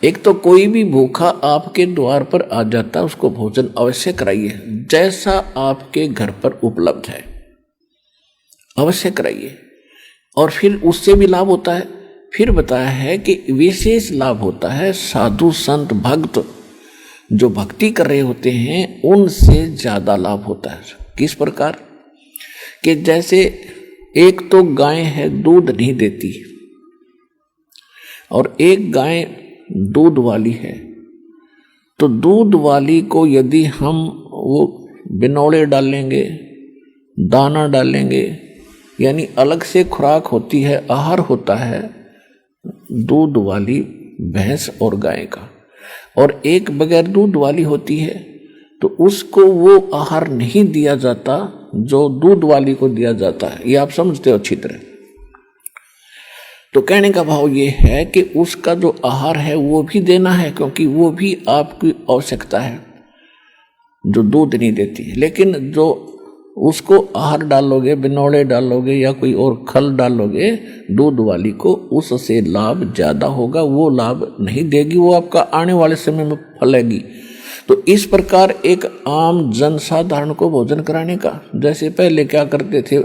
एक तो कोई भी भूखा आपके द्वार पर आ जाता, उसको भोजन अवश्य कराइए, जैसा आपके घर पर उपलब्ध है अवश्य कराइए। और फिर उससे भी लाभ होता है। फिर बताया है कि विशेष लाभ होता है साधु संत भक्त जो भक्ति कर रहे होते हैं उनसे ज्यादा लाभ होता है। किस प्रकार कि जैसे एक तो गाय है दूध नहीं देती और एक गाय दूध वाली है, तो दूध वाली को यदि हम वो बिनौले डालेंगे, दाना डालेंगे, यानी अलग से खुराक होती है, आहार होता है दूध वाली भैंस और गाय का, और एक बगैर दूध वाली होती है, तो उसको वो आहार नहीं दिया जाता जो दूध वाली को दिया जाता है। ये आप समझते हो अच्छी तरह। तो कहने का भाव ये है कि उसका जो आहार है वो भी देना है, क्योंकि वो भी आपकी आवश्यकता है जो दूध नहीं देती है। लेकिन जो उसको आहार डालोगे, बिनौले डालोगे या कोई और खल डालोगे दूध वाली को, उससे लाभ ज्यादा होगा। वो लाभ नहीं देगी, वो आपका आने वाले समय में फलेगी। तो इस प्रकार एक आम जनसाधारण को भोजन कराने का, जैसे पहले क्या करते थे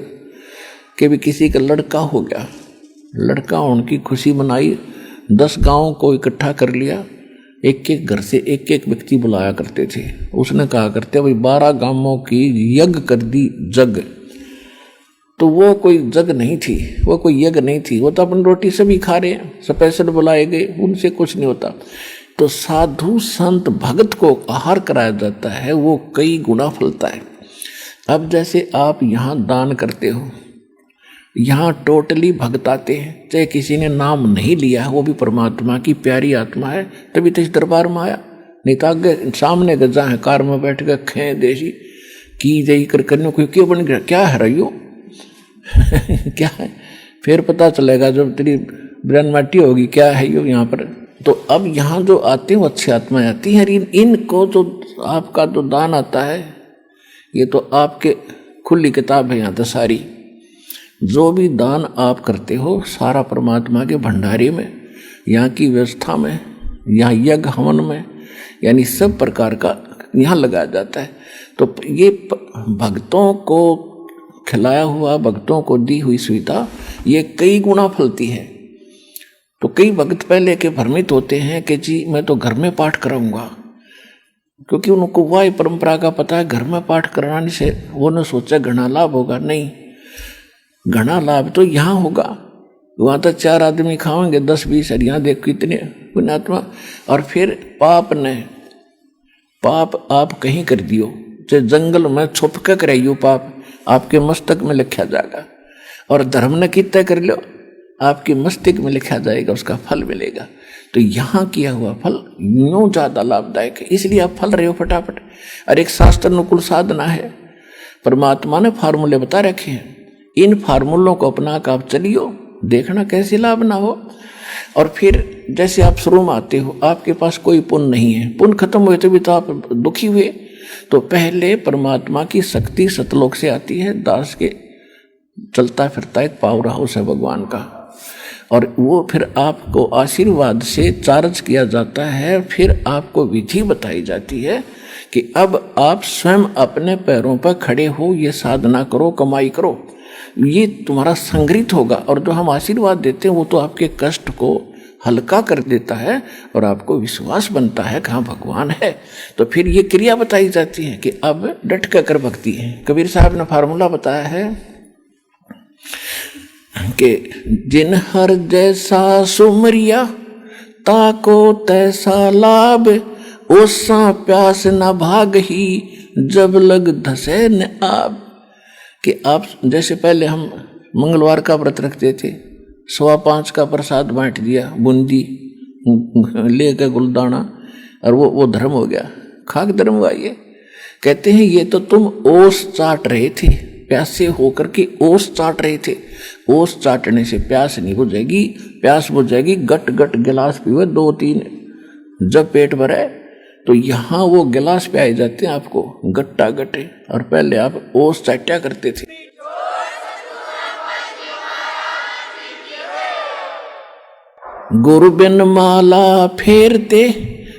कि भी किसी का लड़का हो गया, लड़का उनकी खुशी मनाई, 10 गांव को इकट्ठा कर लिया, एक एक घर से एक एक व्यक्ति बुलाया करते थे। उसने कहा करते भाई 12 गांवों की यज्ञ कर दी जग। तो वो कोई जग नहीं थी, वो कोई यज्ञ नहीं थी, वो तो अपन रोटी सभी खा रहे हैं, स्पेशल बुलाए गए, उनसे कुछ नहीं होता। तो साधु संत भगत को आहार कराया जाता है, वो कई गुना फलता है। अब जैसे आप यहाँ दान करते हो, यहाँ टोटली भक्त आते हैं, चाहे किसी ने नाम नहीं लिया, वो भी परमात्मा की प्यारी आत्मा है, तभी तो इस दरबार में आया। नहीं तो आगे सामने गजा है, कार में बैठ कर खे देशी की जई कर करने को क्यों बन गया, क्या है रही हो क्या है, फिर पता चलेगा जब तेरी ब्रह्म माटी होगी क्या है यो यहाँ पर। तो अब यहाँ जो आते हैं वो अच्छी आत्माएं आती हैं। इनको जो आपका जो दान आता है, ये तो आपके खुली किताब है यहाँ तो सारी, जो भी दान आप करते हो सारा परमात्मा के भंडारे में, यहाँ की व्यवस्था में, यहाँ यज्ञ हवन में, यानी सब प्रकार का यहाँ लगाया जाता है। तो ये भक्तों को खिलाया हुआ, भक्तों को दी हुई सुविधा ये कई गुना फलती है। तो कई भक्त पहले के भ्रमित होते हैं कि जी मैं तो घर में पाठ कराऊंगा, क्योंकि उनको वह परंपरा का पता है, घर में पाठ कराने से वो न सोचा घना लाभ होगा। नहीं, घना लाभ तो यहाँ होगा। वहां तो 4 आदमी खाएंगे, 10-20 हरिया देख कितने पुण्यात्मा। और फिर पाप आप कहीं कर दियो, चाहे जंगल में छुप के कराइयो, पाप आपके मस्तक में लिखा जाएगा। और धर्म ने कितना कर लो, आपके मस्तिष्क में लिखा जाएगा, उसका फल मिलेगा। तो यहाँ किया हुआ फल यूं ज्यादा लाभदायक है, इसलिए आप फल रहे हो फटाफट। और एक शास्त्र अनुकूल साधना है, परमात्मा ने फार्मूले बता रखे हैं, इन फार्मूलों को अपना कर आप चलियो, देखना कैसे लाभ ना हो। और फिर जैसे आप शुरू में आते हो, आपके पास कोई पुण्य नहीं है, पुण्य खत्म हुए तो भी तो आप दुखी हुए। तो पहले परमात्मा की शक्ति सतलोक से आती है, दास के चलता फिरता एक पावर हाउस है भगवान का, और वो फिर आपको आशीर्वाद से चार्ज किया जाता है। फिर आपको विधि बताई जाती है कि अब आप स्वयं अपने पैरों पर खड़े हो, ये साधना करो, कमाई करो, ये तुम्हारा संग्रहित होगा। और जो हम आशीर्वाद देते हैं वो तो आपके कष्ट को हल्का कर देता है और आपको विश्वास बनता है कि हाँ भगवान है। तो फिर ये क्रिया बताई जाती है कि अब डट कर भक्ति है। कबीर साहब ने फार्मूला बताया है कि जिन हर जैसा सुमरिया ताको तैसा लाभ, ओसा प्यास न भाग ही जब लग धसे न आब। कि आप जैसे पहले हम मंगलवार का व्रत रखते थे, 5:15 का प्रसाद बांट दिया, बूंदी लेकर गुलदाना, और वो धर्म हो गया, खाक धर्म हुआ। ये कहते हैं ये तो तुम ओस चाट रहे थे, प्यासे होकर के ओस चाट रहे थे। ओस चाटने से प्यास नहीं बुझेगी, प्यास बुझेगी गट गट गिलास पीवे 2-3, जब पेट भरे तो यहाँ वो गिलास पे आए जाते हैं आपको गट्टा गटे, और पहले आप ओस चाट्या करते थे। गुरु बिन माला फेरते,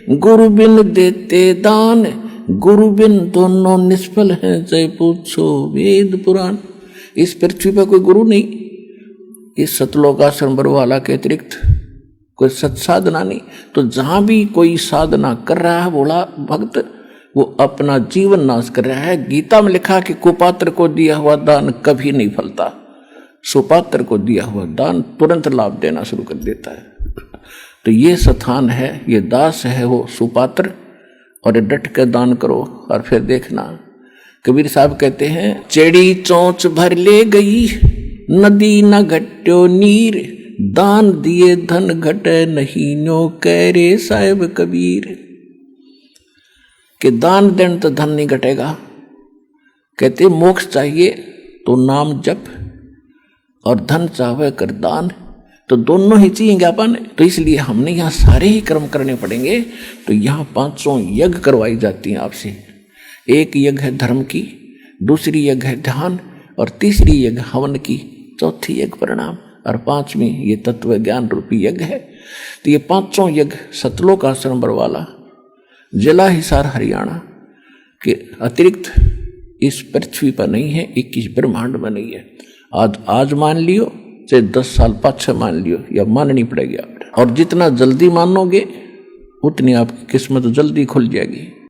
गुरु बिन देते दान, गुरु बिन दोनों निष्फल हैं, जय पूछो वेद पुराण। इस पृथ्वी पर कोई गुरु नहीं, इस सतलोक आश्रम बरवाला के अतिरिक्त कोई सत्साधना नहीं। तो जहां भी कोई साधना कर रहा है बोला भक्त, वो अपना जीवन नाश कर रहा है। गीता में लिखा कि कुपात्र को दिया हुआ दान कभी नहीं फलता, सुपात्र को दिया हुआ दान तुरंत लाभ देना शुरू कर देता है। तो ये स्थान है, ये दास है वो सुपात्र, और डट कर दान करो और फिर देखना। कबीर साहब कहते हैं, चेड़ी चोंच भर ले गई, नदी न घट्यो नीर, दान दिए धन घटे नहीं, नो कह रे साहेब कबीर। कि दान देने तो धन नहीं घटेगा। कहते मोक्ष चाहिए तो नाम जप, और धन चाहे कर दान, तो दोनों ही चाहिए ज्ञापन। तो इसलिए हमने यहाँ सारे ही कर्म करने पड़ेंगे। तो यहाँ 500 यज्ञ करवाई जाती हैं आपसे। एक यज्ञ है धर्म की, दूसरी यज्ञ है ध्यान, और तीसरी यज्ञ हवन की, चौथी यज्ञ प्रणाम, और पांचवी ये तत्व ज्ञान रूपी यज्ञ है। तो ये 500 यज्ञ सतलोक आश्रम बरवाला, जिला हिसार हरियाणा के अतिरिक्त इस पृथ्वी पर नहीं है, 21 ब्रह्मांड में नहीं है। आज मान लियो, चाहे 10 साल पाछे मान लियो, या माननी पड़ेगी आप। और जितना जल्दी मानोगे उतनी आपकी किस्मत जल्दी खुल जाएगी।